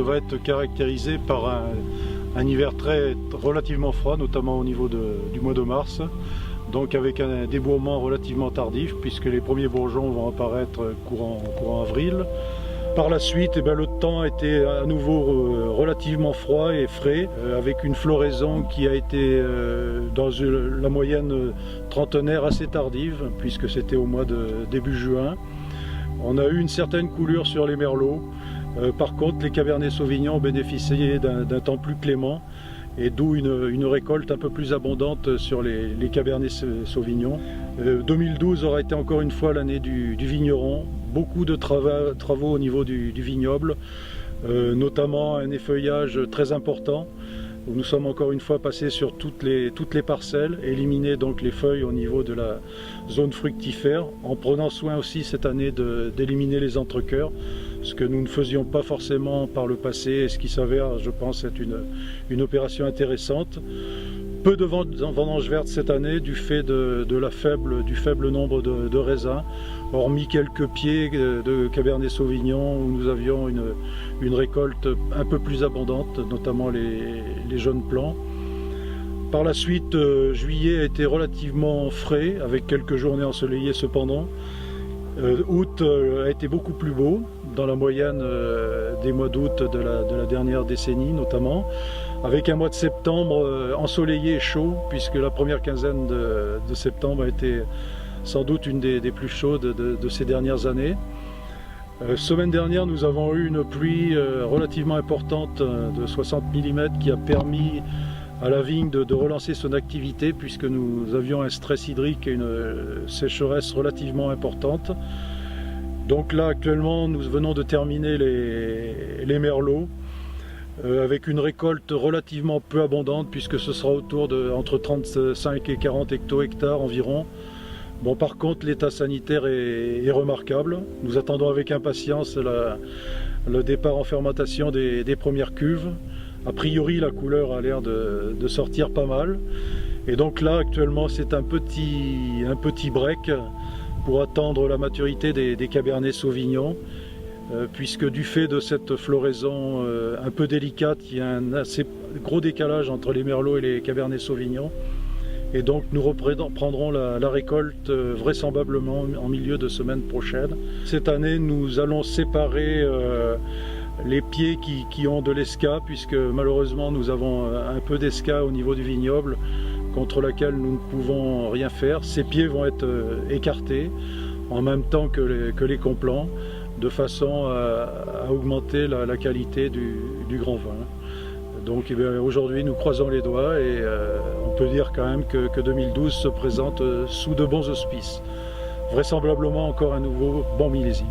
va être caractérisé par un hiver relativement froid, notamment au niveau du mois de mars. Donc avec un débourrement relativement tardif, puisque les premiers bourgeons vont apparaître courant avril. Par la suite, le temps a été à nouveau relativement froid et frais, avec une floraison qui a été dans la moyenne trentenaire assez tardive, puisque c'était au mois de début juin. On a eu une certaine coulure sur les merlots. Par contre, les Cabernet Sauvignon ont bénéficié d'un temps plus clément, et d'où une récolte un peu plus abondante sur les Cabernet Sauvignon. 2012 aura été encore une fois l'année du vigneron. Beaucoup de travaux au niveau du vignoble, notamment un effeuillage très important, où nous sommes encore une fois passés sur toutes les parcelles, éliminer donc les feuilles au niveau de la zone fructifère, en prenant soin aussi cette année d'éliminer les entrecœurs, ce que nous ne faisions pas forcément par le passé, et ce qui s'avère, je pense, être une opération intéressante. Peu de vendanges vertes cette année du fait du faible nombre de raisins, hormis quelques pieds de Cabernet Sauvignon où nous avions une récolte un peu plus abondante, notamment les jeunes plants. Par la suite, juillet a été relativement frais, avec quelques journées ensoleillées cependant. Août a été beaucoup plus beau, dans la moyenne des mois d'août de la dernière décennie notamment, avec un mois de septembre ensoleillé et chaud, puisque la première quinzaine de septembre a été sans doute une des plus chaudes de ces dernières années. Semaine dernière, nous avons eu une pluie relativement importante de 60 mm qui a permis à la vigne de relancer son activité, puisque nous avions un stress hydrique et une sécheresse relativement importante. Donc là actuellement nous venons de terminer les merlots avec une récolte relativement peu abondante, puisque ce sera autour entre 35 et 40 hecto-hectares environ. Bon, par contre l'état sanitaire est remarquable. Nous attendons avec impatience le départ en fermentation des premières cuves. A priori la couleur a l'air de sortir pas mal, et donc là actuellement c'est un petit break pour attendre la maturité des Cabernet Sauvignon, puisque du fait de cette floraison un peu délicate, il y a un assez gros décalage entre les merlots et les Cabernet Sauvignon, et donc nous reprendrons la récolte vraisemblablement en milieu de semaine prochaine. Cette année nous allons séparer les pieds qui ont de l'esca, puisque malheureusement nous avons un peu d'esca au niveau du vignoble contre laquelle nous ne pouvons rien faire. Ces pieds vont être écartés en même temps que les complants, de façon à augmenter la qualité du grand vin. Donc aujourd'hui nous croisons les doigts, et on peut dire quand même que 2012 se présente sous de bons auspices. Vraisemblablement encore un nouveau bon millésime.